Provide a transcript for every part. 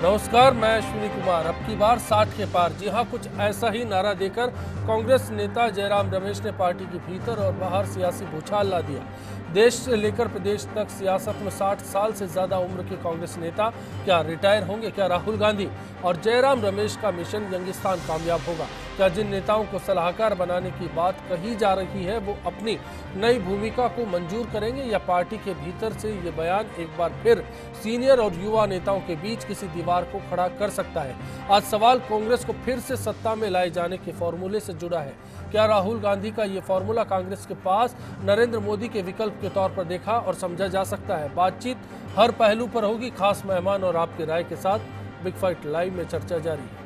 नमस्कार, मैं अश्विनी कुमार। अब की बार 60 के पार। जी हां, कुछ ऐसा ही नारा देकर कांग्रेस नेता जयराम रमेश ने पार्टी के भीतर और बाहर सियासी भूचाल ला दिया। देश से लेकर प्रदेश तक सियासत में 60 साल से ज्यादा उम्र के कांग्रेस नेता क्या रिटायर होंगे? क्या राहुल गांधी और जयराम रमेश का मिशन यंगिस्तान कामयाब होगा? क्या जिन नेताओं को सलाहकार बनाने की बात कही जा रही है वो अपनी नई भूमिका को मंजूर करेंगे, या पार्टी के भीतर से ये बयान एक बार फिर सीनियर और युवा नेताओं के बीच किसी दीवार को खड़ा कर सकता है? आज सवाल कांग्रेस को फिर से सत्ता में लाए जाने के फॉर्मूले से जुड़ा है। क्या राहुल गांधी का ये फॉर्मूला कांग्रेस के पास नरेंद्र मोदी के विकल्प के तौर पर देखा और समझा जा सकता है? बातचीत हर पहलू पर होगी। खास मेहमान और आपके राय के साथ बिग फाइट लाइव में चर्चा जारी है।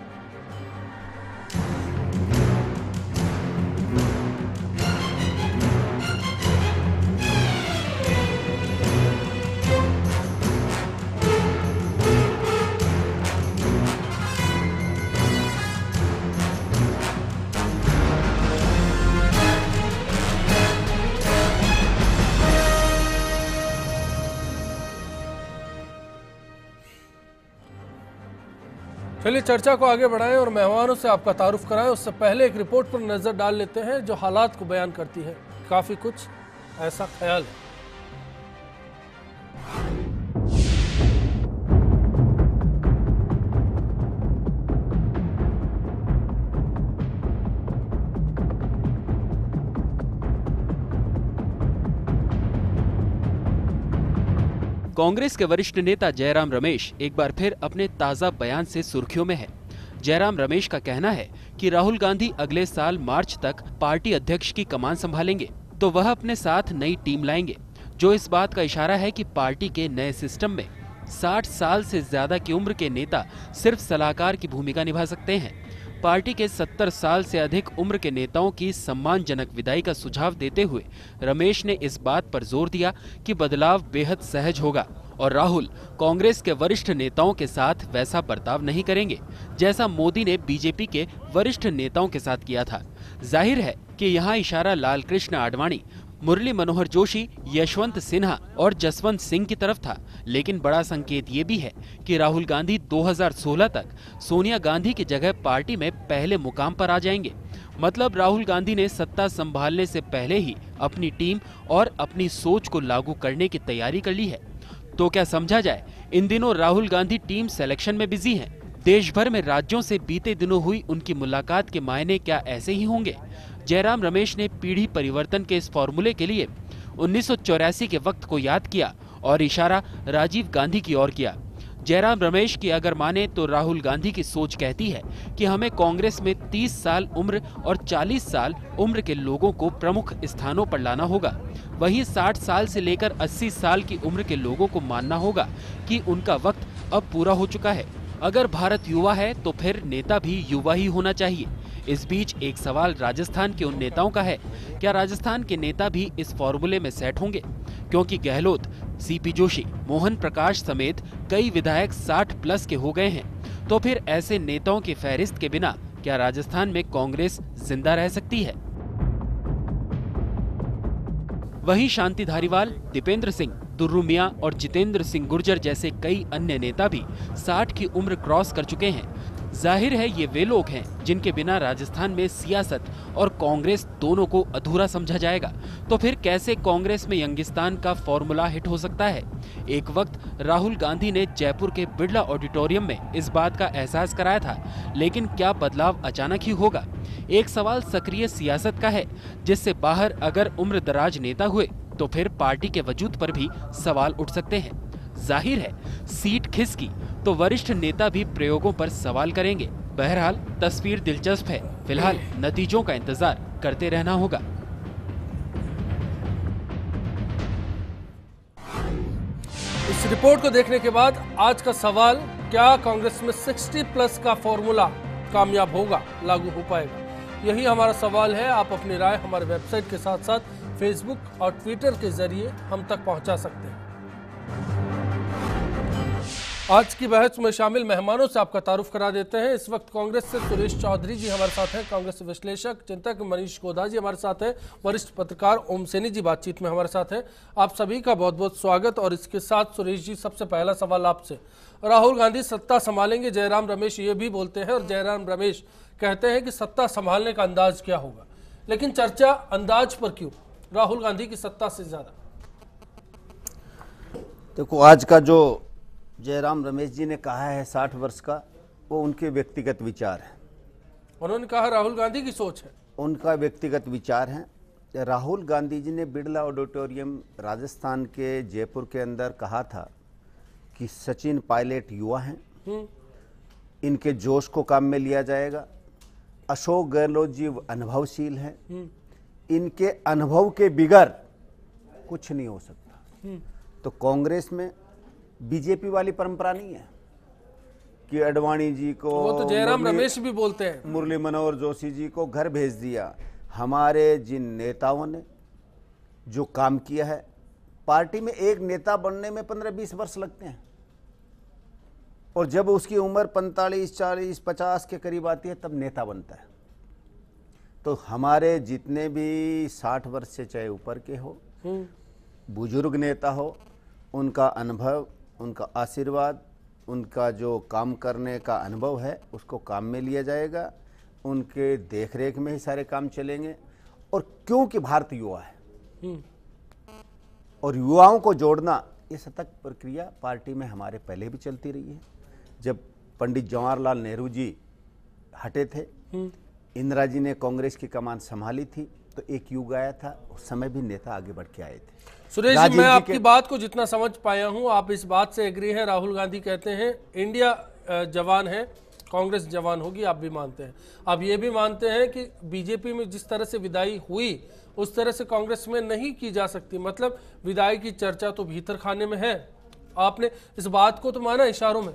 चलिए चर्चा को आगे बढ़ाएं और मेहमानों से आपका तारुफ कराएं। उससे पहले एक रिपोर्ट पर नजर डाल लेते हैं जो हालात को बयान करती है। काफी कुछ ऐसा ख्याल है। कांग्रेस के वरिष्ठ नेता जयराम रमेश एक बार फिर अपने ताजा बयान से सुर्खियों में है। जयराम रमेश का कहना है कि राहुल गांधी अगले साल मार्च तक पार्टी अध्यक्ष की कमान संभालेंगे तो वह अपने साथ नई टीम लाएंगे, जो इस बात का इशारा है कि पार्टी के नए सिस्टम में 60 साल से ज्यादा की उम्र के नेता सिर्फ सलाहकार की भूमिका निभा सकते हैं। पार्टी के 70 साल से अधिक उम्र के नेताओं की सम्मानजनक विदाई का सुझाव देते हुए रमेश ने इस बात पर जोर दिया कि बदलाव बेहद सहज होगा और राहुल कांग्रेस के वरिष्ठ नेताओं के साथ वैसा बर्ताव नहीं करेंगे जैसा मोदी ने बीजेपी के वरिष्ठ नेताओं के साथ किया था। जाहिर है कि यहाँ इशारा लालकृष्ण आडवाणी, मुरली मनोहर जोशी, यशवंत सिन्हा और जसवंत सिंह की तरफ था। लेकिन बड़ा संकेत ये भी है कि राहुल गांधी 2016 तक सोनिया गांधी की जगह पार्टी में पहले मुकाम पर आ जाएंगे। मतलब राहुल गांधी ने सत्ता संभालने से पहले ही अपनी टीम और अपनी सोच को लागू करने की तैयारी कर ली है। तो क्या समझा जाए, इन दिनों राहुल गांधी टीम सिलेक्शन में बिजी हैं। देश भर में राज्यों से बीते दिनों हुई उनकी मुलाकात के मायने क्या ऐसे ही होंगे? जयराम रमेश ने पीढ़ी परिवर्तन के इस फॉर्मूले के लिए 1984 के वक्त को याद किया और इशारा राजीव गांधी की ओर किया। जयराम रमेश की अगर माने तो राहुल गांधी की सोच कहती है कि हमें कांग्रेस में 30 साल उम्र और 40 साल उम्र के लोगों को प्रमुख स्थानों पर लाना होगा। वहीं 60 साल से लेकर 80 साल की उम्र के लोगों को मानना होगा कि उनका वक्त अब पूरा हो चुका है। अगर भारत युवा है तो फिर नेता भी युवा ही होना चाहिए। इस बीच एक सवाल राजस्थान के उन नेताओं का है, क्या राजस्थान के नेता भी इस फॉर्मूले में सेट होंगे? क्योंकि गहलोत, सीपी जोशी, मोहन प्रकाश समेत कई विधायक 60 प्लस के हो गए हैं। तो फिर ऐसे नेताओं की फहरिस्त के बिना क्या राजस्थान में कांग्रेस जिंदा रह सकती है? वहीं शांति धारीवाल, दीपेंद्र सिंह, दुर्रू मियां और जितेंद्र सिंह गुर्जर जैसे कई अन्य नेता भी 60 की उम्र क्रॉस कर चुके हैं। जाहिर है ये वे लोग हैं जिनके बिना राजस्थान में सियासत और कांग्रेस दोनों को अधूरा समझा जाएगा। तो फिर कैसे कांग्रेस में यंगिस्तान का फॉर्मूला हिट हो सकता है? एक वक्त राहुल गांधी ने जयपुर के बिरला ऑडिटोरियम में इस बात का एहसास कराया था, लेकिन क्या बदलाव अचानक ही होगा? एक सवाल सक्रिय सियासत का है, जिससे बाहर अगर उम्र दराज नेता हुए तो फिर पार्टी के वजूद पर भी सवाल उठ सकते हैं। जाहिर है सीट खिसकी तो वरिष्ठ नेता भी प्रयोगों पर सवाल करेंगे। बहरहाल तस्वीर दिलचस्प है। फिलहाल नतीजों का इंतजार करते रहना होगा। इस रिपोर्ट को देखने के बाद आज का सवाल, क्या कांग्रेस में 60 प्लस का फॉर्मूला कामयाब होगा, लागू हो पाएगा? यही हमारा सवाल है। आप अपनी राय हमारे वेबसाइट के साथ साथ फेसबुक और ट्विटर के जरिए हम तक पहुंचा सकते हैं। आज की बहस में शामिल मेहमानों से आपका तारुफ करा देते हैं। इस वक्त कांग्रेस से सुरेश चौधरी जी हमारे साथ हैं, कांग्रेस विश्लेषक चिंतक मनीष गोधा जी हमारे साथ हैं, वरिष्ठ पत्रकार ओम सैनी जी बातचीत में हमारे साथ हैं। आप सभी का बहुत बहुत स्वागत। और इसके साथ सुरेश जी, सबसे पहला सवाल आपसे, राहुल गांधी सत्ता संभालेंगे, जयराम रमेश ये भी बोलते हैं, और जयराम रमेश कहते हैं कि सत्ता संभालने का अंदाज क्या होगा, लेकिन चर्चा अंदाज पर क्यों, राहुल गांधी की सत्ता से ज्यादा? देखो, आज का जो जयराम रमेश जी ने कहा है 60 वर्ष का, वो उनके व्यक्तिगत विचार है। उन्होंने कहा राहुल गांधी की सोच है, उनका व्यक्तिगत विचार है। राहुल गांधी जी ने बिरला ऑडिटोरियम राजस्थान के जयपुर के अंदर कहा था कि सचिन पायलट युवा हैं, इनके जोश को काम में लिया जाएगा। अशोक गहलोत जी अनुभवशील हैं, इनके अनुभव के बिगैर कुछ नहीं हो सकता। तो कांग्रेस में बीजेपी वाली परंपरा नहीं है कि अडवाणी जी को, वो तो जयराम रमेश भी बोलते हैं, मुरली मनोहर जोशी जी को घर भेज दिया। हमारे जिन नेताओं ने जो काम किया है, पार्टी में एक नेता बनने में 15-20 वर्ष लगते हैं, और जब उसकी उम्र 45, 40, 50 के करीब आती है तब नेता बनता है। तो हमारे जितने भी 60 वर्ष से चाहे ऊपर के हो, बुजुर्ग नेता हो, उनका अनुभव, उनका आशीर्वाद, उनका जो काम करने का अनुभव है उसको काम में लिया जाएगा। उनके देखरेख में ही सारे काम चलेंगे। और क्योंकि भारत युवा है और युवाओं को जोड़ना, ये सतत प्रक्रिया पार्टी में हमारे पहले भी चलती रही है। जब पंडित जवाहरलाल नेहरू जी हटे थे, इंदिरा जी ने कांग्रेस की कमान संभाली थी, तो एक युग आया था, उस समय भी नेता आगे बढ़ के आए थे। सुरेश जी, मैं आपकी बात को जितना समझ पाया हूं, आप इस बात से एग्री हैं, राहुल गांधी कहते हैं इंडिया जवान है, कांग्रेस जवान होगी, आप भी मानते हैं। आप ये भी मानते हैं कि बीजेपी में जिस तरह से विदाई हुई उस तरह से कांग्रेस में नहीं की जा सकती, मतलब विदाई की चर्चा तो भीतर खाने में है। आपने इस बात को तो माना इशारों में?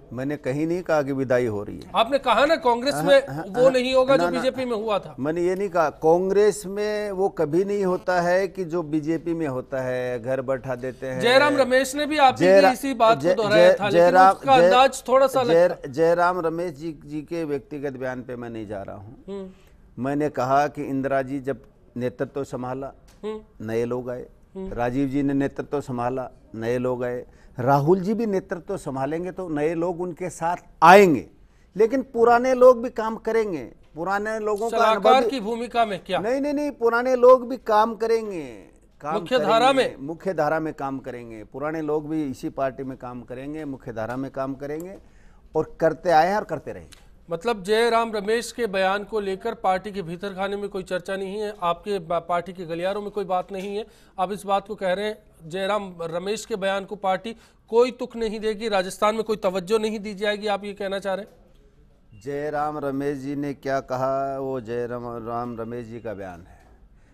मैंने कहीं नहीं कहा कि विदाई हो रही है। आपने कहा ना कांग्रेस में वो नहीं होगा जो बीजेपी में हुआ था। मैंने ये नहीं कहा, कांग्रेस में वो कभी नहीं होता है कि जो बीजेपी में होता है, घर बैठा देते हैं। जयराम रमेश ने भी आप इसी बात को दोहराया था, लेकिन उसका अंदाज थोड़ा सा जयराम रमेश जी के व्यक्तिगत बयान पे मैं नहीं जा रहा हूँ। मैंने कहा कि इंदिरा जी जब नेतृत्व संभाला, नए लोग आए, राजीव जी ने नेतृत्व संभाला, नए लोग आए, राहुल जी भी नेतृत्व संभालेंगे तो नए लोग उनके साथ आएंगे, लेकिन पुराने लोग भी काम करेंगे। पुराने लोगों का अनुभव की भूमिका में क्या? नहीं, पुराने लोग भी काम करेंगे, मुख्य धारा में काम करेंगे। पुराने लोग भी इसी पार्टी में काम करेंगे, मुख्य धारा में काम करेंगे, और करते आए हैं और करते रहेंगे। मतलब जयराम रमेश के बयान को लेकर पार्टी के भीतर खाने में कोई चर्चा नहीं है, आपके पार्टी के गलियारों में कोई बात नहीं है। आप इस बात को कह रहे हैं, जयराम रमेश के बयान को पार्टी कोई तुक नहीं देगी, राजस्थान में कोई तवज्जो नहीं दी जाएगी, आप ये कहना चाह रहे हैं? जयराम रमेश जी ने क्या कहा, वो जयराम रमेश जी का बयान है।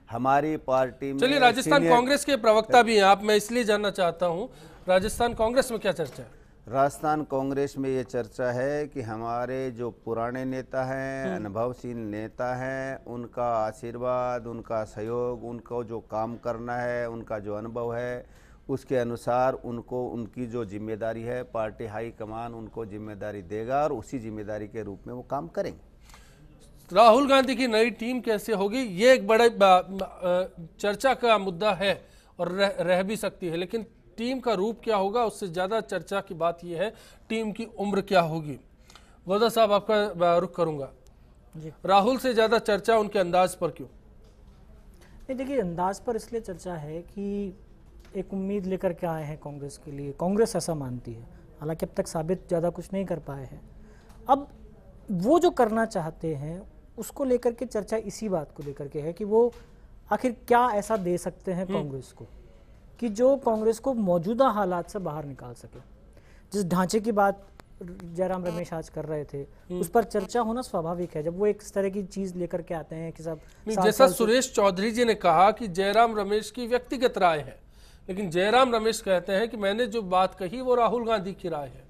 हमारी पार्टी में, चलिए, राजस्थान कांग्रेस के प्रवक्ता भी हैं आप, मैं इसलिए जानना चाहता हूँ राजस्थान कांग्रेस में क्या चर्चा है? राजस्थान कांग्रेस में ये चर्चा है कि हमारे जो पुराने नेता हैं, अनुभवशील नेता हैं, उनका आशीर्वाद, उनका सहयोग, उनको जो काम करना है, उनका जो अनुभव है, उसके अनुसार उनको उनकी जो जिम्मेदारी है, पार्टी हाईकमान उनको जिम्मेदारी देगा और उसी जिम्मेदारी के रूप में वो काम करेंगे। राहुल गांधी की नई टीम कैसे होगी, ये एक बड़े चर्चा का मुद्दा है और रह भी सकती है, लेकिन टीम का रूप क्या होगा उससे ज्यादा चर्चा की बात यह है टीम की उम्र क्या होगी। गोधा साहब, आपका रुख करूंगा जी। राहुल से ज्यादा चर्चा उनके अंदाज पर क्यों? नहीं, देखिए, अंदाज पर इसलिए चर्चा है कि एक उम्मीद लेकर के आए हैं कांग्रेस के लिए, कांग्रेस ऐसा मानती है, हालांकि अब तक साबित ज़्यादा कुछ नहीं कर पाए हैं। अब वो जो करना चाहते हैं उसको लेकर के चर्चा इसी बात को लेकर के है कि वो आखिर क्या ऐसा दे सकते हैं कांग्रेस को कि जो कांग्रेस को मौजूदा हालात से बाहर निकाल सके। जिस ढांचे की बात जयराम रमेश आज कर रहे थे, उस पर चर्चा होना स्वाभाविक है जब वो एक इस तरह की चीज लेकर के आते हैं कि सब जैसा सुरेश चौधरी जी ने कहा कि जयराम रमेश की व्यक्तिगत राय है, लेकिन जयराम रमेश कहते हैं कि मैंने जो बात कही वो राहुल गांधी की राय है।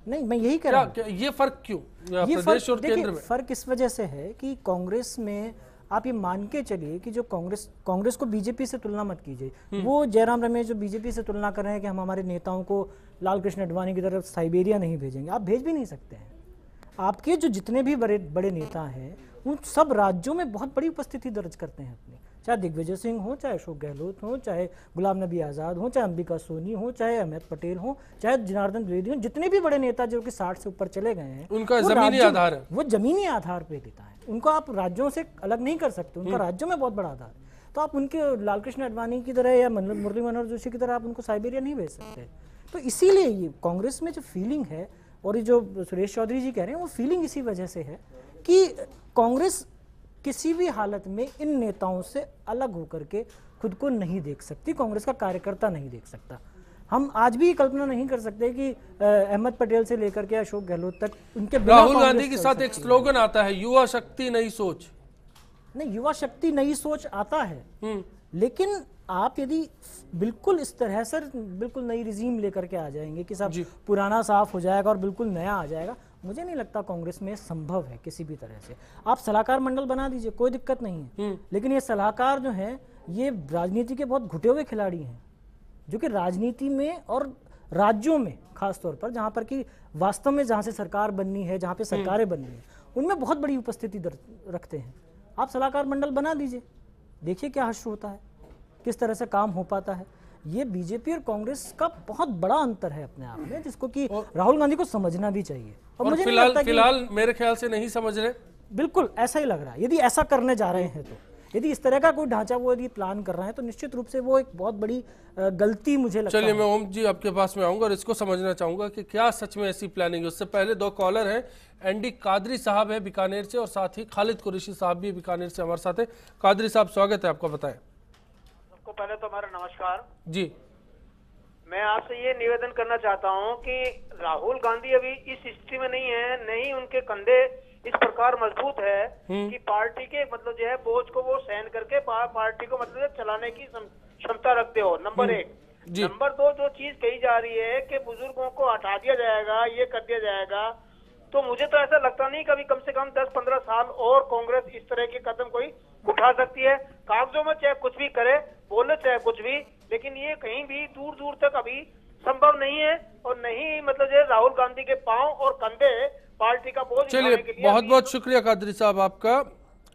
नहीं, मैं यही कह रहा हूं। ये फर्क क्यों ये प्रदेश और केंद्र में? फर्क इस वजह से है कि कांग्रेस में आप ये मान के चलिए कि जो कांग्रेस को बीजेपी से तुलना मत कीजिए। वो जयराम रमेश जो बीजेपी से तुलना कर रहे हैं कि हम हमारे नेताओं को लाल कृष्ण आडवाणी की तरफ साइबेरिया नहीं भेजेंगे, आप भेज भी नहीं सकते हैं। आपके जो जितने भी बड़े नेता हैं उन सब राज्यों में बहुत बड़ी उपस्थिति दर्ज करते हैं अपनी, चाहे दिग्विजय सिंह हो, चाहे अशोक गहलोत हो, चाहे गुलाम नबी आज़ाद हो, चाहे अंबिका सोनी हो, चाहे अहमद पटेल हो, चाहे जनार्दन द्विवेदी हो, जितने भी बड़े नेता जो कि 60 से ऊपर चले गए हैं उनका जमीनी आधार है, वो जमीनी आधार पे नेता है। उनको आप राज्यों से अलग नहीं कर सकते, उनका राज्यों में बहुत बड़ा आधार है। तो आप उनके लाल कृष्ण आडवाणी की तरह या मुरली मनोहर जोशी की तरह आप उनको साइबेरिया नहीं भेज सकते। तो इसीलिए ये कांग्रेस में जो फीलिंग है, और ये जो सुरेश चौधरी जी कह रहे हैं, वो फीलिंग इसी वजह से है कि कांग्रेस किसी भी हालत में इन नेताओं से अलग होकर के खुद को नहीं देख सकती, कांग्रेस का कार्यकर्ता नहीं देख सकता। हम आज भी कल्पना नहीं कर सकते कि अहमद पटेल से लेकर के अशोक गहलोत तक उनके राहुल गांधी के साथ एक स्लोगन आता है, युवा शक्ति नई सोच। नहीं, युवा शक्ति नई सोच आता है, लेकिन आप यदि बिल्कुल इस तरह से बिल्कुल नई रिजीम लेकर के आ जाएंगे कि सब पुराना साफ हो जाएगा और बिल्कुल नया आ जाएगा, मुझे नहीं लगता कांग्रेस में संभव है किसी भी तरह से। आप सलाहकार मंडल बना दीजिए, कोई दिक्कत नहीं है, लेकिन ये सलाहकार जो है ये राजनीति के बहुत घुटे हुए खिलाड़ी हैं, जो कि राजनीति में और राज्यों में खासतौर पर जहां पर कि वास्तव में जहां से सरकार बननी है, जहां पे सरकारें बननी है, उनमें बहुत बड़ी उपस्थिति रखते हैं। आप सलाहकार मंडल बना दीजिए, देखिए क्या हश्र होता है, किस तरह से काम हो पाता है। ये बीजेपी और कांग्रेस का बहुत बड़ा अंतर है अपने आप में, जिसको कि राहुल गांधी को समझना भी चाहिए। और मुझे फिलहाल मेरे ख्याल से नहीं समझ रहे, बिल्कुल ऐसा ही लग रहा है। यदि ऐसा करने जा रहे हैं, तो यदि इस तरह का कोई ढांचा वो यदि प्लान कर रहे हैं, तो निश्चित रूप से वो एक बहुत बड़ी गलती मुझे लगता है। चलिए, मैं ओम जी आपके पास में आऊंगा और इसको समझना चाहूंगा कि क्या सच में ऐसी प्लानिंग है। उससे पहले दो कॉलर हैं, एनडी कादरी साहब है बीकानेर से और साथ ही खालिद कुरैशी साहब भी बीकानेर से हमारे साथ है। कादरी साहब, स्वागत है आपका, बताएं। सबको पहले तो हमारा नमस्कार जी। मैं आपसे ये निवेदन करना चाहता हूँ कि राहुल गांधी अभी इस स्थिति में नहीं है, नहीं उनके कंधे इस प्रकार मजबूत है कि पार्टी के मतलब जो है बोझ को वो सहन करके पार्टी को मतलब चलाने की क्षमता रखते हो। नंबर 1। नंबर 2, जो चीज कही जा रही है कि बुजुर्गों को हटा दिया जाएगा, ये कर दिया जाएगा, तो मुझे तो ऐसा लगता नहीं कभी कम से कम 10-15 साल और कांग्रेस इस तरह के कदम कोई उठा सकती है। कागजों में चाहे कुछ भी करे, बोले चाहे कुछ भी, लेकिन ये कहीं भी दूर दूर तक अभी संभव नहीं है। और नहीं मतलब जो राहुल गांधी के पांव और कंधे पार्टी का बोझ उठाने के लिए। बहुत बहुत शुक्रिया कादरी साहब आपका।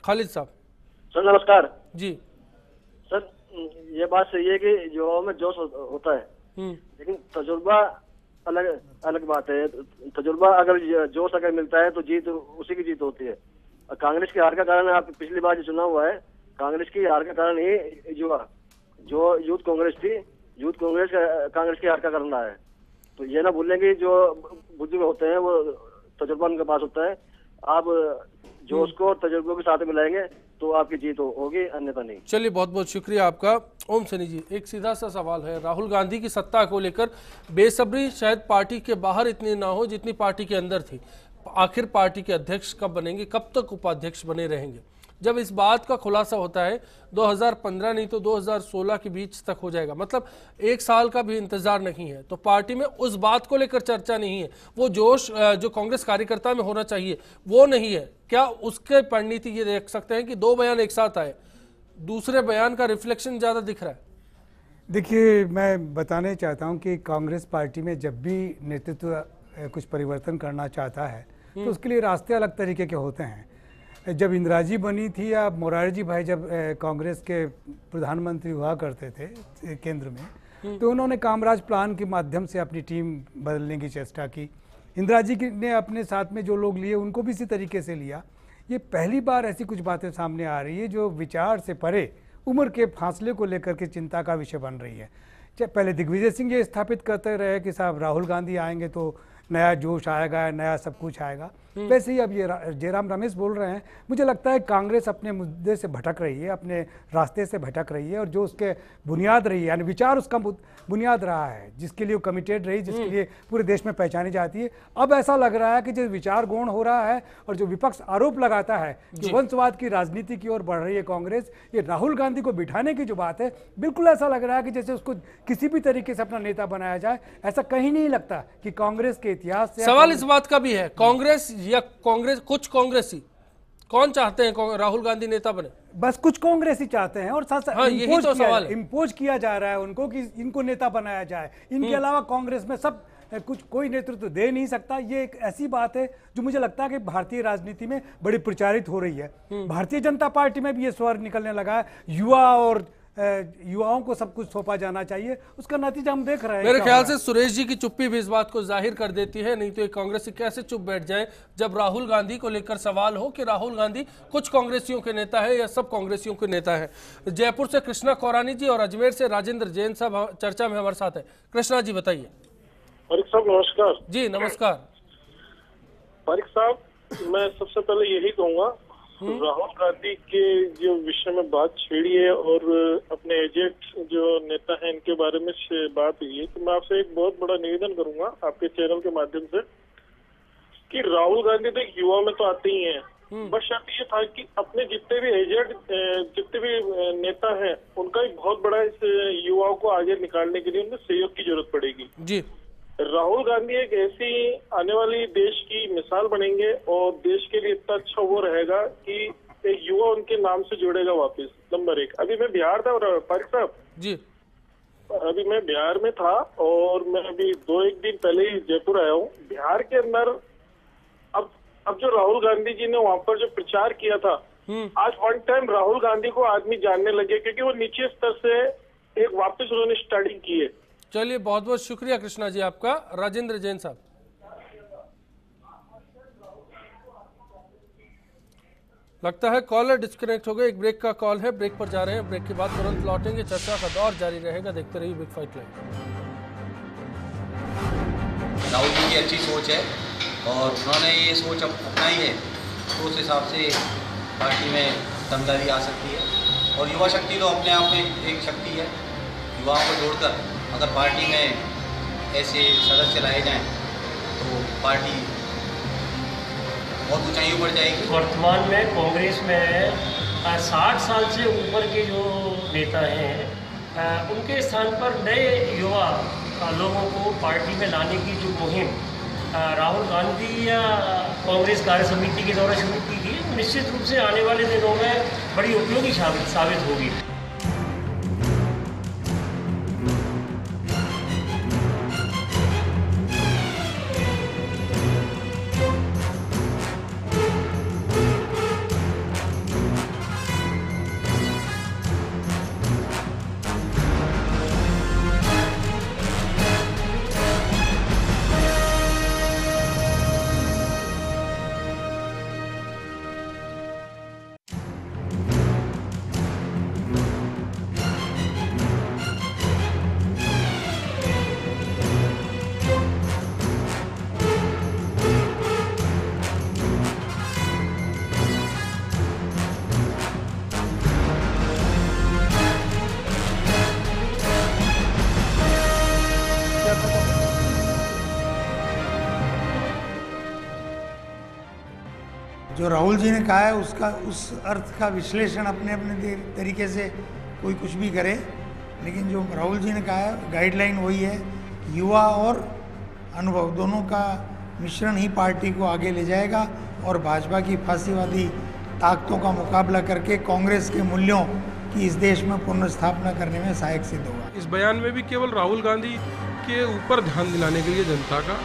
खालिद साहब। सर नमस्कार जी। सर, ये बात सही है कि युवाओं में जोश होता है, लेकिन तजुर्बा अलग बात है। तजुर्बा अगर जोश अगर मिलता है तो जीत उसी की जीत होती है। कांग्रेस की हार का कारण आप पिछली बार जो चुना हुआ है, कांग्रेस की हार का कारण ही युवा, जो यूथ कांग्रेस थी, यूथ कांग्रेस की हार का कारण रहा है। तो ये ना भूलें कि जो बुजुर्ग होते हैं वो तजुर्बा उनके पास होता है। आप जोश को तजुर्बों के साथ मिलाएंगे तो आपकी जीत होगी, अन्यथा नहीं। चलिए, बहुत बहुत शुक्रिया आपका। ओम सनी जी, एक सीधा सा सवाल है, राहुल गांधी की सत्ता को लेकर बेसब्री शायद पार्टी के बाहर इतनी ना हो जितनी पार्टी के अंदर थी। आखिर पार्टी के अध्यक्ष कब बनेंगे, कब तक उपाध्यक्ष बने रहेंगे? जब इस बात का खुलासा होता है 2015 नहीं तो 2016 के बीच तक हो जाएगा, मतलब 1 साल का भी इंतजार नहीं है, तो पार्टी में उस बात को लेकर चर्चा नहीं है। वो जोश जो कांग्रेस कार्यकर्ता में होना चाहिए वो नहीं है। क्या उसके परिणति ये देख सकते हैं कि 2 बयान एक साथ आए, दूसरे बयान का रिफ्लेक्शन ज्यादा दिख रहा है? देखिए, मैं बताने चाहता हूं कि कांग्रेस पार्टी में जब भी नेतृत्व कुछ परिवर्तन करना चाहता है तो उसके लिए रास्ते अलग तरीके के होते हैं। जब इंदिरा जी बनी थी या मोरारजी जी भाई जब कांग्रेस के प्रधानमंत्री हुआ करते थे केंद्र में, तो उन्होंने कामराज प्लान के माध्यम से अपनी टीम बदलने की चेष्टा की। इंदिरा जी ने अपने साथ में जो लोग लिए उनको भी इसी तरीके से लिया। ये पहली बार ऐसी कुछ बातें सामने आ रही है जो विचार से परे उम्र के फासले को लेकर के चिंता का विषय बन रही है। पहले दिग्विजय सिंह ये स्थापित करते रहे कि साहब राहुल गांधी आएंगे तो नया जोश आएगा, नया सब कुछ आएगा, वैसे ही अब ये जयराम रमेश बोल रहे हैं। मुझे लगता है कांग्रेस अपने मुद्दे से भटक रही है, अपने रास्ते से भटक रही है, और जो उसके बुनियाद रही है, यानी विचार उसका बुनियाद रहा है, जिसके लिए वो कमिटेड रही, जिसके लिए पूरे देश में पहचानी जाती है। अब ऐसा लग रहा है कि जो विचार गौण हो रहा है और जो विपक्ष आरोप लगाता है कि वंशवाद की राजनीति की ओर बढ़ रही है कांग्रेस, ये राहुल गांधी को बिठाने की जो बात है, बिल्कुल ऐसा लग रहा है कि जैसे उसको किसी भी तरीके से अपना नेता बनाया जाए। ऐसा कहीं नहीं लगता कि कांग्रेस के इतिहास से। सवाल इस बात का भी है, कांग्रेस या कुछ कांग्रेसी कौन चाहते हैं राहुल गांधी नेता बने? बस कुछ कांग्रेसी चाहते हैं और साथ हाँ, यही तो सवाल है। इम्पोज किया जा रहा है उनको कि इनको नेता बनाया जाए। इनके अलावा कांग्रेस में सब कुछ कोई नेतृत्व दे नहीं सकता। ये एक ऐसी बात है जो मुझे लगता है कि भारतीय राजनीति में बड़ी प्रचारित हो रही है। भारतीय जनता पार्टी में भी ये स्वर निकलने लगा है, युवा और युवाओं को सब कुछ सौंपा जाना चाहिए। उसका नतीजा हम देख रहे हैं। मेरे ख्याल से सुरेश जी की चुप्पी भी इस बात को जाहिर कर देती है, नहीं तो एक कांग्रेसी कैसे चुप बैठ जाए जब राहुल गांधी को लेकर सवाल हो कि राहुल गांधी कुछ कांग्रेसियों के नेता है या सब कांग्रेसियों के नेता है। जयपुर से कृष्णा कौरानी जी और अजमेर से राजेंद्र जैन साहब चर्चा में हमारे साथ है। कृष्णा जी बताइए। पारिक साहब नमस्कार। जी नमस्कार। पारिक साहब, मैं सबसे पहले यही कहूंगा, राहुल गांधी के जो विषय में बात छेड़ी है और अपने एजेंट जो नेता हैं इनके बारे में बात हुई है, तो मैं आपसे एक बहुत बड़ा निवेदन करूंगा आपके चैनल के माध्यम से कि राहुल गांधी तो युवा में तो आते ही हैं, बस शर्त ये था कि अपने जितने भी एजेंट जितने भी नेता हैं उनका एक बहुत बड़ा इस युवाओं को आगे निकालने के लिए उन्हें सहयोग की जरूरत पड़ेगी जी। राहुल गांधी एक ऐसी आने वाली देश की मिसाल बनेंगे और देश के लिए इतना अच्छा वो रहेगा कि एक युवा उनके नाम से जुड़ेगा वापस। नंबर एक, अभी मैं बिहार था और पारिक साहब जी, अभी मैं बिहार में था और मैं अभी 2-1 दिन पहले ही जयपुर आया हूँ। बिहार के अंदर अब जो राहुल गांधी जी ने वहाँ पर जो प्रचार किया था, आज वन टाइम राहुल गांधी को आदमी जानने लगे क्योंकि वो नीचे स्तर से एक वापस उन्होंने स्टार्टिंग की है। चलिए बहुत बहुत शुक्रिया कृष्णा जी आपका। राजेंद्र जैन साहब। लगता है कॉलर डिस्कनेक्ट हो गए। एक ब्रेक का कॉल है, ब्रेक पर जा रहे हैं। ब्रेक के बाद तुरंत लौटेंगे। चर्चा का दौर जारी रहेगा। देखते रहिए big fight live. Rahul ji की अच्छी सोच है और उन्होंने ये सोच अपनाई है तो उस हिसाब से पार्टी में दमदारी आ सकती है। और युवा शक्ति तो अपने आप में एक शक्ति है। युवाओं को जोड़कर अगर पार्टी में ऐसे सदस्य लाए जाएं तो पार्टी बहुत ऊंचाइयों पर जाएगी। वर्तमान में कांग्रेस में 60 साल से ऊपर के जो नेता हैं उनके स्थान पर नए युवा लोगों को पार्टी में लाने की जो मुहिम राहुल गांधी या कांग्रेस कार्य समिति के द्वारा शुरू की गई, निश्चित रूप से आने वाले दिनों में बड़ी उपयोगी साबित होगी। जो राहुल जी ने कहा है उसका उस अर्थ का विश्लेषण अपने अपने तरीके से कोई कुछ भी करे, लेकिन जो राहुल जी ने कहा है गाइडलाइन वही है, युवा और अनुभव दोनों का मिश्रण ही पार्टी को आगे ले जाएगा और भाजपा की फांसीवादी ताकतों का मुकाबला करके कांग्रेस के मूल्यों की इस देश में पुनर्स्थापना करने में सहायक सिद्ध होगा। इस बयान में भी केवल राहुल गांधी के ऊपर ध्यान दिलाने के लिए जनता का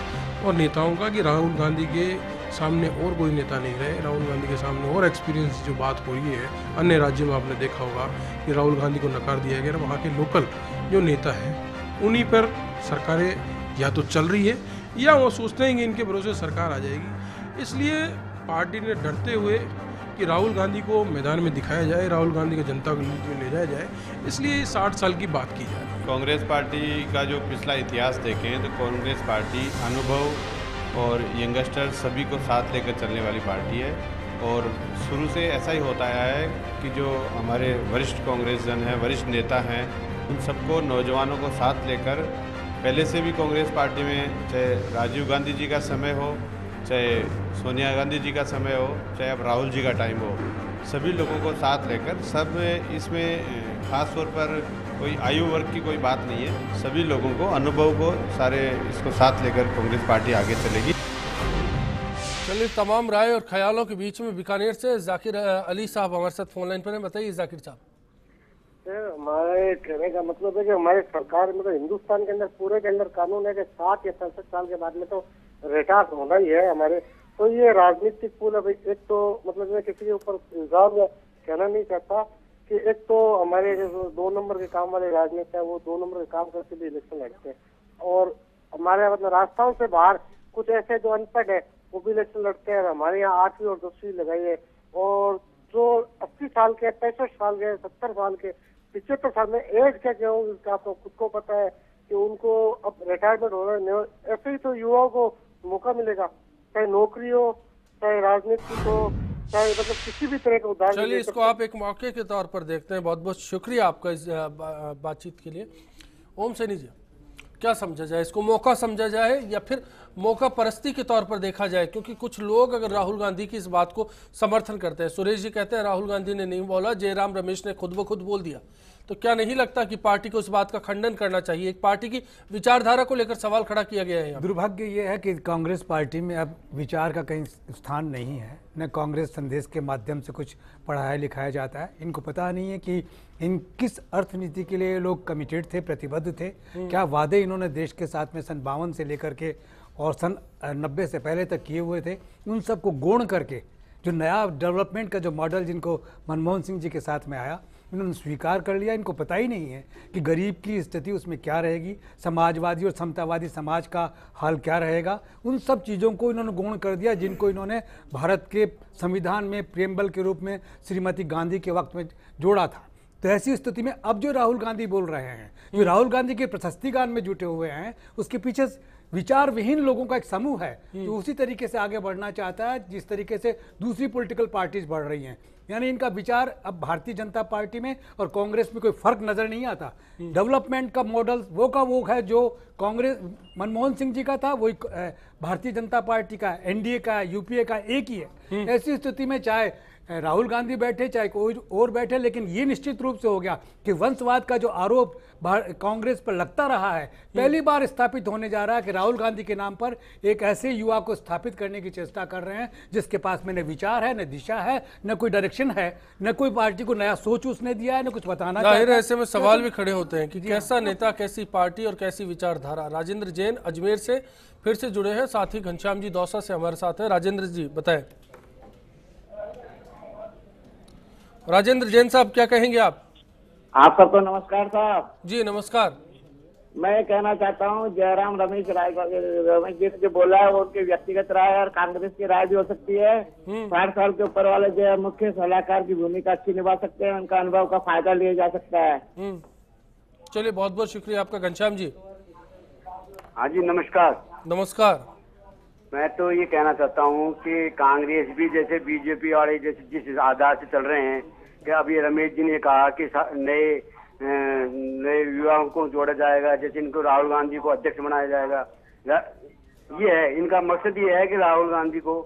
और नेताओं का कि राहुल गांधी के सामने और कोई नेता नहीं रहे, राहुल गांधी के सामने और एक्सपीरियंस जो बात हो रही है अन्य राज्यों में आपने देखा होगा कि राहुल गांधी को नकार दिया गया, वहाँ के लोकल जो नेता हैं उन्हीं पर सरकारें या तो चल रही है या वो सोचते हैं कि इनके भरोसे सरकार आ जाएगी। इसलिए पार्टी ने डरते हुए कि राहुल गांधी को मैदान में दिखाया जाए, राहुल गांधी को जनता को ले जाया जाए, इसलिए 60 साल की बात की जा रही है। कांग्रेस पार्टी का जो पिछला इतिहास देखें तो कांग्रेस पार्टी अनुभव और यंगस्टर सभी को साथ लेकर चलने वाली पार्टी है और शुरू से ऐसा ही होता आया है कि जो हमारे वरिष्ठ कांग्रेसजन हैं, वरिष्ठ नेता हैं, उन सबको नौजवानों को साथ लेकर पहले से भी कांग्रेस पार्टी में चाहे राजीव गांधी जी का समय हो, चाहे सोनिया गांधी जी का समय हो, चाहे अब राहुल जी का टाइम हो, सभी लोगों को साथ लेकर सब इसमें खास तौर पर कोई आयु वर्ग की कोई बात नहीं है, सभी लोगों को अनुभव को सारे इसको साथ लेकर कांग्रेस पार्टी आगे चलेगी। चलिए, तमाम राय और ख्यालों के बीच में बीकानेर से जाकिर अली साहब हमारे साथ फोन लाइन पर हैं। बताइए जाकिर साहब। हमारे कहने का मतलब है कि हमारी सरकार मतलब हिंदुस्तान के अंदर पूरे के अंदर कानून है कि 60 या 65 साल के बाद में तो रिटायर होना ही है हमारे। तो ये राजनीतिक पूल है, एक तो मतलब मैं किसी के ऊपर इल्जाम या कहना नहीं चाहता कि एक तो हमारे जो 2 नंबर के काम वाले राजनेता है वो 2 नंबर के काम करके भी इलेक्शन लड़ते हैं, और हमारे मतलब रास्ताओं से बाहर कुछ ऐसे जो अनपढ़ है वो भी इलेक्शन लड़ते हैं। हमारे यहाँ 8वीं और 10वीं लगाई है, और जो 80 साल के, 65 साल के, 70 साल के, 75 साल में एज क्या क्या हो इसका आपको खुद को पता है कि उनको अब रिटायरमेंट हो रहा है। ऐसे ही तो युवाओं को मौका मिलेगा, चाहे नौकरी हो, चाहे राजनीति हो, चाहे मतलब किसी भी तरह का उदाहरण। चलिए, इसको आप एक मौके के तौर पर देखते हैं। बहुत बहुत शुक्रिया आपका इस बातचीत के लिए। ओम सैनी जी, क्या समझा जाए, इसको मौका समझा जाए या फिर मौका परस्ती के तौर पर देखा जाए? क्योंकि कुछ लोग अगर राहुल गांधी की इस बात को समर्थन करते हैं, सुरेश जी कहते हैं राहुल गांधी ने नहीं बोला, जयराम रमेश ने खुद ब खुद बोल दिया, तो क्या नहीं लगता कि पार्टी को इस बात का खंडन करना चाहिए? एक पार्टी की विचारधारा को लेकर सवाल खड़ा किया गया है। दुर्भाग्य ये है कि कांग्रेस पार्टी में अब विचार का कहीं स्थान नहीं है, न कांग्रेस संदेश के माध्यम से कुछ पढ़ाया लिखाया जाता है। इनको पता नहीं है कि इन किस अर्थनीति के लिए लोग कमिटेड थे, प्रतिबद्ध थे, क्या वादे इन्होंने देश के साथ में सन 52 से लेकर के और सन 90 से पहले तक किए हुए थे, उन सबको गौण करके जो नया डेवलपमेंट का जो मॉडल जिनको मनमोहन सिंह जी के साथ में आया, इन्होंने स्वीकार कर लिया। इनको पता ही नहीं है कि गरीब की स्थिति उसमें क्या रहेगी, समाजवादी और समतावादी समाज का हाल क्या रहेगा। उन सब चीज़ों को इन्होंने गौण कर दिया जिनको इन्होंने भारत के संविधान में प्रेमबल के रूप में श्रीमती गांधी के वक्त में जोड़ा था। तो ऐसी स्थिति में अब जो राहुल गांधी बोल रहे हैं, जो राहुल गांधी के प्रशस्ति गान में जुटे हुए हैं, उसके पीछे विचार विहीन लोगों का एक समूह है जो उसी तरीके से आगे बढ़ना चाहता है जिस तरीके से दूसरी पॉलिटिकल पार्टीज बढ़ रही हैं। यानी इनका विचार अब भारतीय जनता पार्टी में और कांग्रेस में कोई फर्क नजर नहीं आता। डेवलपमेंट का मॉडल वो का वो है जो कांग्रेस मनमोहन सिंह जी का था, वही भारतीय जनता पार्टी का, एनडीए का, यूपीए का एक ही है। ऐसी स्थिति में चाहे राहुल गांधी बैठे चाहे कोई और बैठे, लेकिन ये निश्चित रूप से हो गया कि वंशवाद का जो आरोप कांग्रेस पर लगता रहा है, पहली बार स्थापित होने जा रहा है कि राहुल गांधी के नाम पर एक ऐसे युवा को स्थापित करने की चेष्टा कर रहे हैं जिसके पास में न विचार है, न दिशा है, न कोई डायरेक्शन है, न कोई पार्टी को नया सोच उसने दिया है, न कुछ बताना चाहता है। ऐसे में सवाल भी खड़े होते हैं कि कैसा नेता, कैसी पार्टी और कैसी विचारधारा। राजेंद्र जैन अजमेर से फिर से जुड़े हैं, साथ ही घनश्याम जी दौसा से हमारे साथ है। राजेंद्र जी बताएं। राजेंद्र जैन साहब, क्या कहेंगे आप? सबको नमस्कार साहब। जी नमस्कार। मैं कहना चाहता हूँ जयराम रमेश जी ने जो बोला है वो उनकी व्यक्तिगत राय और कांग्रेस की राय भी हो सकती है। 60 साल के ऊपर वाले जो मुख्य सलाहकार की भूमिका अच्छी निभा सकते हैं, उनका अनुभव का फायदा लिया जा सकता है। चलिए, बहुत बहुत शुक्रिया आपका। घनश्याम जी। हाँ जी नमस्कार। नमस्कार। मैं तो ये कहना चाहता हूँ कि कांग्रेस भी जैसे बीजेपी वाले जैसे जिस आधार से चल रहे हैं कि अभी रमेश जी ने कहा कि नए युवाओं को जोड़ा जाएगा, जैसे इनको राहुल गांधी को अध्यक्ष बनाया जाएगा। ये है इनका मकसद, ये है कि राहुल गांधी को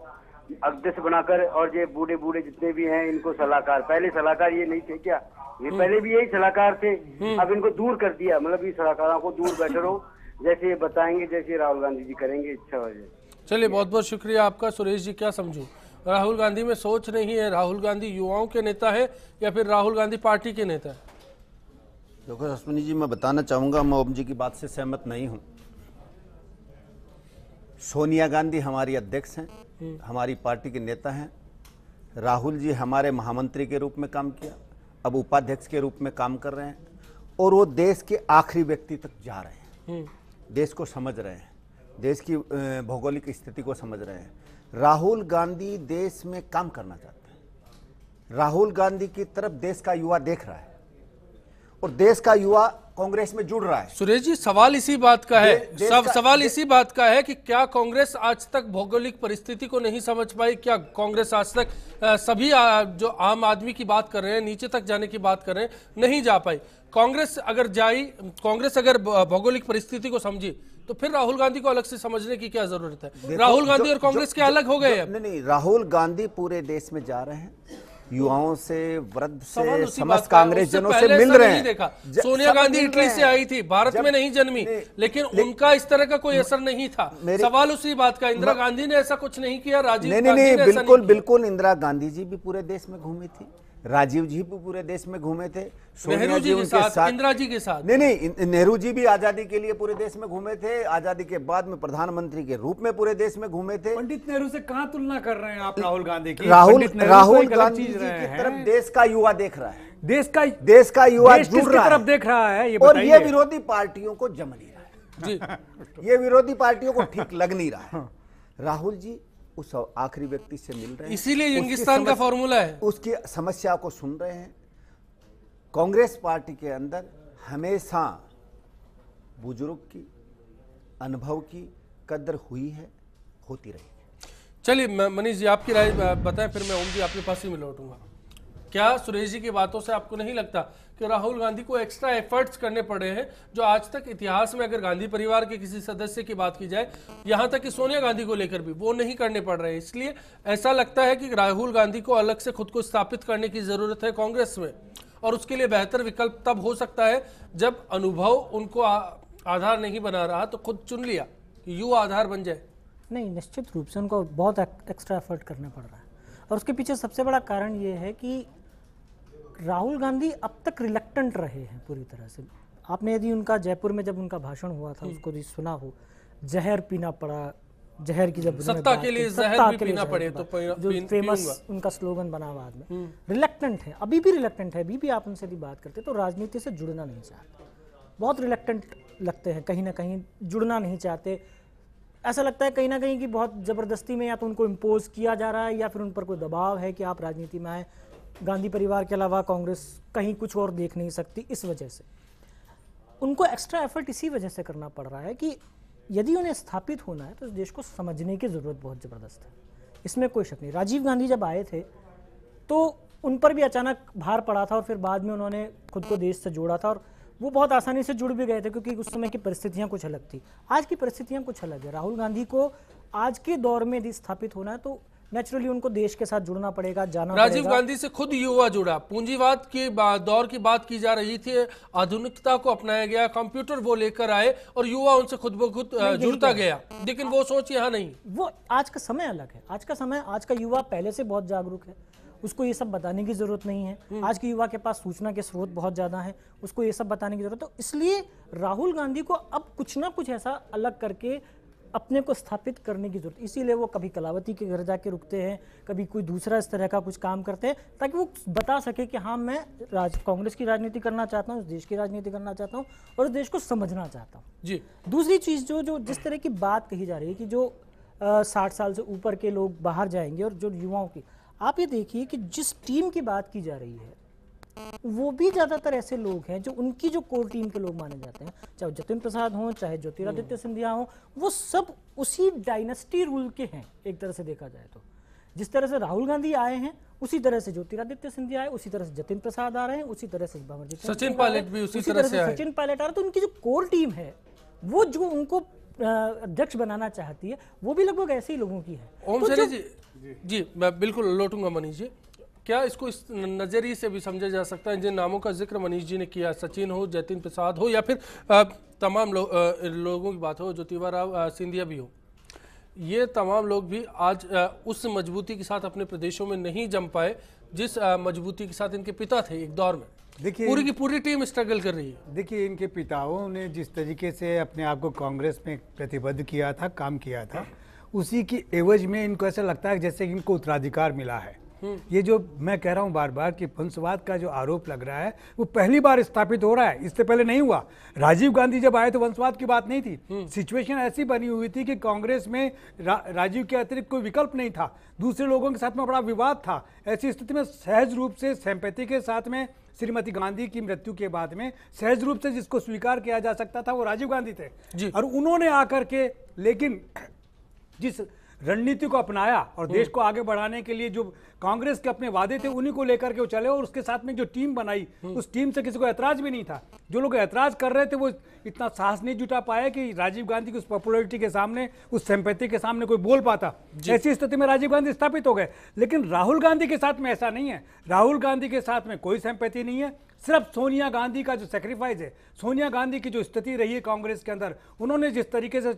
अध्यक्ष बनाकर और ये बूढ़े बूढ़े जितने भी हैं इनको सलाहकार, पहले सलाहकार ये नहीं थे क्या, ये पहले भी यही सलाहकार थे, अब इनको दूर कर दिया। मतलब ये सलाहकारों को दूर बैठे रहो, जैसे ये बताएंगे जैसे राहुल गांधी जी करेंगे, इच्छा हो जाए। चलिए, बहुत बहुत शुक्रिया आपका। सुरेश जी, क्या समझूं, राहुल गांधी में सोच नहीं है? राहुल गांधी युवाओं के नेता है या फिर राहुल गांधी पार्टी के नेता है? देखो अश्विनी जी, मैं बताना चाहूंगा, मैं ओम जी की बात से सहमत नहीं हूं। सोनिया गांधी हमारी अध्यक्ष हैं, हमारी पार्टी के नेता हैं। राहुल जी हमारे महामंत्री के रूप में काम किया, अब उपाध्यक्ष के रूप में काम कर रहे हैं, और वो देश के आखिरी व्यक्ति तक जा रहे हैं, देश को समझ रहे हैं, देश की भौगोलिक स्थिति को समझ रहे हैं। राहुल गांधी देश में काम करना चाहते हैं। राहुल गांधी की तरफ देश का युवा देख रहा है और देश का युवा कांग्रेस में जुड़ रहा है। सुरेश जी, सवाल इसी बात का है, सवाल इसी बात का है कि क्या कांग्रेस आज तक भौगोलिक परिस्थिति को नहीं समझ पाई? क्या कांग्रेस आज तक सभी जो आम आदमी की बात कर रहे हैं, नीचे तक जाने की बात कर रहे हैं, नहीं जा पाई? कांग्रेस अगर भौगोलिक परिस्थिति को समझी तो फिर राहुल गांधी को अलग से समझने की क्या जरूरत है? राहुल गांधी और कांग्रेस के अलग हो गए हैं। नहीं, राहुल गांधी पूरे देश में जा रहे हैं, युवाओं से, वृद्ध सवाल से, उसी समस्त बात का है। कांग्रेस उससे जनों पहले से मिल ऐसा रहे नहीं हैं। देखा। सोनिया गांधी इटली से आई थी, भारत में नहीं जन्मी, लेकिन उनका इस तरह का कोई असर नहीं था। सवाल उसी बात का, इंदिरा गांधी ने ऐसा कुछ नहीं किया, राजीव गांधी ने ऐसा नहीं बिल्कुल किया। बिल्कुल इंदिरा गांधी जी भी पूरे देश में घूमी थी, राजीव जी भी पूरे देश में घूमे थे, नेहरू जी के साथ, इंदिरा जी के साथ। नहीं, नेहरू जी भी आजादी के लिए पूरे देश में घूमे थे, आजादी के बाद में प्रधानमंत्री के रूप में पूरे देश में घूमे थे। पंडित नेहरू से कहां तुलना कर रहे हैं आप राहुल गांधी की? राहुल गांधी जी की तरफ देश का युवा देख रहा है, देश का युवा जुड़ रहा है, देख रहा है, और ये विरोधी पार्टियों को जम नहीं रहा है जी। ये विरोधी पार्टियों को ठीक लग नहीं रहा है। राहुल जी उस आखिरी व्यक्ति से मिल रहे हैं, इसीलिए यंगिस्तान का फॉर्मूला है, उसकी समस्या को सुन रहे हैं। कांग्रेस पार्टी के अंदर हमेशा बुजुर्ग की, अनुभव की कदर हुई है, होती रहेगी। चलिए मनीष जी, आपकी राय बताएं, फिर मैं ओम जी आपके पास ही में लौटूंगा। क्या सुरेश जी की बातों से आपको नहीं लगता कि राहुल गांधी को एक्स्ट्रा एफर्ट्स करने पड़े हैं, जो आज तक इतिहास में अगर गांधी परिवार के किसी सदस्य की बात की जाए, यहां तक कि सोनिया गांधी को लेकर भी, वो नहीं करने पड़ रहे हैं? इसलिए ऐसा लगता है कि राहुल गांधी को अलग से खुद को स्थापित करने की जरूरत है कांग्रेस में, और उसके लिए बेहतर विकल्प तब हो सकता है जब अनुभव उनको आधार नहीं बना रहा तो खुद चुन लिया कि युवा आधार बन जाए। नहीं, निश्चित रूप से उनको बहुत एक्स्ट्रा एफर्ट करना पड़ रहा है, और उसके पीछे सबसे बड़ा कारण ये है कि राहुल गांधी अब तक रिलक्टेंट रहे हैं पूरी तरह से। आपने यदि उनका जयपुर में जब उनका भाषण हुआ था उसको यदि सुना हो, जहर पीना पड़ा, जहर की जब सत्ता के लिए जहर भी पीना पड़े तो जो फेमस उनका स्लोगन बना बाद में, रिलक्टेंट है, अभी भी रिलक्टेंट है। अभी भी आप उनसे यदि बात करते तो राजनीति से जुड़ना नहीं चाहते, बहुत रिलक्टेंट लगते हैं, कहीं ना कहीं जुड़ना नहीं चाहते। ऐसा लगता है कहीं ना कहीं कि बहुत ज़बरदस्ती में या तो उनको इम्पोज किया जा रहा है या फिर उन पर कोई दबाव है कि आप राजनीति में आए। गांधी परिवार के अलावा कांग्रेस कहीं कुछ और देख नहीं सकती, इस वजह से उनको एक्स्ट्रा एफर्ट इसी वजह से करना पड़ रहा है कि यदि उन्हें स्थापित होना है तो इस देश को समझने की ज़रूरत बहुत ज़बरदस्त है, इसमें कोई शक नहीं। राजीव गांधी जब आए थे तो उन पर भी अचानक भार पड़ा था, और फिर बाद में उन्होंने खुद को देश से जोड़ा था, और वो बहुत आसानी से जुड़ भी गए थे क्योंकि उस समय की परिस्थितियां कुछ अलग थी। आज की परिस्थितियां कुछ अलग है। राहुल गांधी को आज के दौर में यदि स्थापित होना है तो नेचुरली उनको देश के साथ जुड़ना पड़ेगा, जाना पड़ेगा। राजीव गांधी से खुद युवा जुड़ा, पूंजीवाद के दौर की बात की जा रही थी, आधुनिकता को अपनाया गया, कंप्यूटर वो लेकर आए और युवा उनसे खुद ब खुद जुड़ता गया, लेकिन वो सोच यहाँ नहीं। वो आज का समय अलग है, आज का युवा पहले से बहुत जागरूक है, उसको ये सब बताने की जरूरत नहीं है। आज के युवा के पास सूचना के स्रोत बहुत ज्यादा हैं, उसको ये सब बताने की जरूरत है। तो इसलिए राहुल गांधी को अब कुछ ना कुछ ऐसा अलग करके अपने को स्थापित करने की जरूरत, इसीलिए वो कभी कलावती के घर जाके रुकते हैं, कभी कोई दूसरा इस तरह का कुछ काम करते हैं, ताकि वो बता सके कि हाँ मैं कांग्रेस की राजनीति करना चाहता हूँ, इस देश की राजनीति करना चाहता हूँ और इस देश को समझना चाहता हूँ जी। दूसरी चीज़ जो जिस तरह की बात कही जा रही है कि जो 60 साल से ऊपर के लोग बाहर जाएंगे, और जो युवाओं की, आप ये देखिए कि जिस टीम की बात की जा रही है वो भी ज्यादातर ऐसे लोग हैं जो उनकी जो कोर टीम के लोग माने जाते हैं, चाहे जतिन प्रसाद हो, चाहे ज्योतिरादित्य सिंधिया हो, वो सब उसी डायनेस्टी रूल के हैं एक तरह से देखा जाए तो। जिस तरह से राहुल गांधी आए हैं उसी तरह से ज्योतिरादित्य सिंधिया आए, उसी तरह से जतिन प्रसाद आ रहे हैं, उसी तरह से सचिन पायलट भी उसी तरह से सचिन पायलट आ रहे। तो उनकी जो कोर टीम है वो जो उनको अध्यक्ष बनाना चाहती है वो भी लगभग ऐसे ही लोगों की है। ओम जी मैं बिल्कुल लौटूंगा मनीष जी। क्या इसको इस नजरिए से भी समझा जा सकता है, जिन नामों का जिक्र मनीष जी ने किया, सचिन हो, जतिन प्रसाद हो, या फिर तमाम लोगों की बात हो, ज्योतिराव सिंधिया भी हो, ये तमाम लोग भी आज उस मजबूती के साथ अपने प्रदेशों में नहीं जम पाए जिस मजबूती के साथ इनके पिता थे एक दौर में। देखिए पूरी की पूरी टीम स्ट्रगल कर रही है। देखिए इनके पिताओं ने जिस तरीके से अपने आप को कांग्रेस में प्रतिबद्ध किया था, काम किया था, उसी की एवज में इनको ऐसा लगता है जैसे कि इनको उत्तराधिकार मिला है। ये जो मैं कह रहा हूँ बार बार कि वंशवाद का जो आरोप लग रहा है वो पहली बार स्थापित हो रहा है, इससे पहले नहीं हुआ। राजीव गांधी जब आए तो वंशवाद की बात नहीं थी, सिचुएशन ऐसी बनी हुई थी कि कांग्रेस में राजीव के अतिरिक्त कोई विकल्प नहीं था, दूसरे लोगों के साथ में बड़ा विवाद था। ऐसी स्थिति में सहज रूप से सिंपैथी के साथ में श्रीमती गांधी की मृत्यु के बाद में सहज रूप से जिसको स्वीकार किया जा सकता था वो राजीव गांधी थे, और उन्होंने आकर के, लेकिन जिस रणनीति को अपनाया और देश को आगे बढ़ाने के लिए जो कांग्रेस के अपने वादे थे उन्हीं को लेकर के वो चले, और उसके साथ में जो टीम बनाई उस टीम से किसी को ऐतराज भी नहीं था। जो लोग ऐतराज कर रहे थे वो इतना साहस नहीं जुटा पाए कि राजीव गांधी की उस पॉपुलैरिटी के सामने, उस सिंपैथी के सामने कोई बोल पाता। ऐसी स्थिति में राजीव गांधी स्थापित हो गए। लेकिन राहुल गांधी के साथ में ऐसा नहीं है। राहुल गांधी के साथ में कोई सिंपैथी नहीं है। सिर्फ सोनिया गांधी का जो सेक्रीफाइस है, सोनिया गांधी की जो स्थिति रही है कांग्रेस के अंदर, उन्होंने जिस तरीके से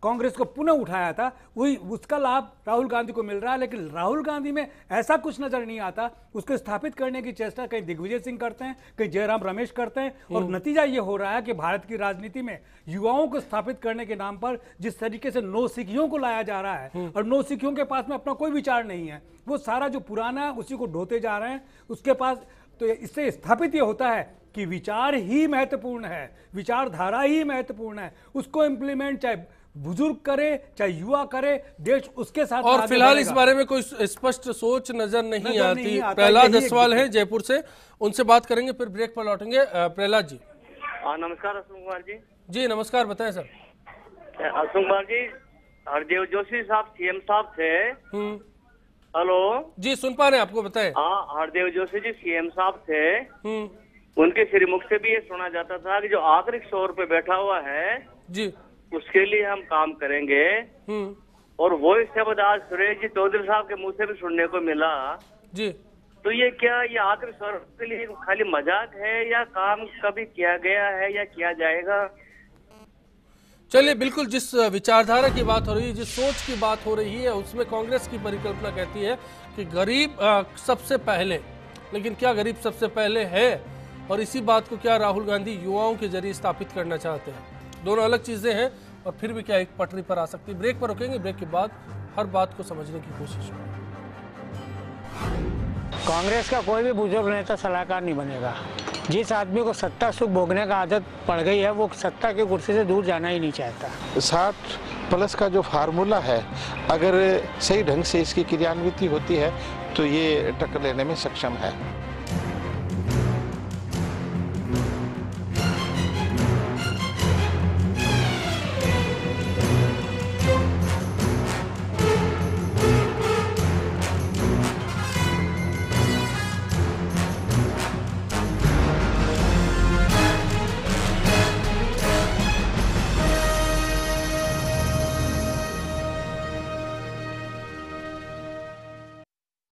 कांग्रेस को पुनः उठाया था, वही उसका लाभ राहुल गांधी को मिल रहा है। लेकिन राहुल गांधी में ऐसा कुछ नजर नहीं आता। उसको स्थापित करने की चेष्टा कहीं दिग्विजय सिंह करते हैं, कहीं जयराम रमेश करते हैं, और नतीजा ये हो रहा है कि भारत की राजनीति में युवाओं को स्थापित करने के नाम पर जिस तरीके से नौ सिखियों को लाया जा रहा है, और नौ सिखियों के पास में अपना कोई विचार नहीं है, वो सारा जो पुराना है उसी को ढोते जा रहे हैं उसके पास। तो इससे स्थापित ये होता है कि विचार ही महत्वपूर्ण है, विचारधारा ही महत्वपूर्ण है। उसको इम्प्लीमेंट चाहे बुजुर्ग करे चाहे युवा करे, देश उसके साथ। और फिलहाल इस बारे में कोई स्पष्ट सोच नजर नहीं आती। प्रहलाद जसवाल हैं जयपुर से, उनसे बात करेंगे, फिर ब्रेक पर लौटेंगे। प्रहलाद जी। नमस्कार अशोक कुमार जी। जी नमस्कार, बताएं सर। अशोक कुमार जी, हरदेव जोशी साहब सीएम साहब थे। हेलो जी, सुन पा रहे हैं आपको, बताएं। हाँ, हरदेव जोशी जी सीएम साहब थे। उनके श्रीमुख से भी ये सुना जाता था कि जो आखिरी 100 रुपए बैठा हुआ है जी, उसके लिए हम काम करेंगे। और वो शब्द आज सुरेश जी चौधरी साहब के मुंह से भी सुनने को मिला जी। तो ये क्या, ये आखिरी 100 रुपए के लिए खाली मजाक है या काम कभी किया गया है या किया जाएगा? चलिए, बिल्कुल जिस विचारधारा की बात हो रही है, जिस सोच की बात हो रही है, उसमें कांग्रेस की परिकल्पना कहती है कि गरीब सबसे पहले। लेकिन क्या गरीब सबसे पहले है, और इसी बात को क्या राहुल गांधी युवाओं के जरिए स्थापित करना चाहते हैं? दोनों अलग चीजें हैं, और फिर भी क्या एक पटरी पर आ सकती है। ब्रेक पर रुकेंगे, ब्रेक के बाद हर बात को समझने की कोशिश करेंगे। कांग्रेस का कोई भी बुजुर्ग नेता सलाहकार नहीं बनेगा। जिस आदमी को सत्ता सुख भोगने का आदत पड़ गई है, वो सत्ता की कुर्सी से दूर जाना ही नहीं चाहता। 60+ का जो फार्मूला है, अगर सही ढंग से इसकी क्रियान्विति होती है तो ये टक्कर लेने में सक्षम है।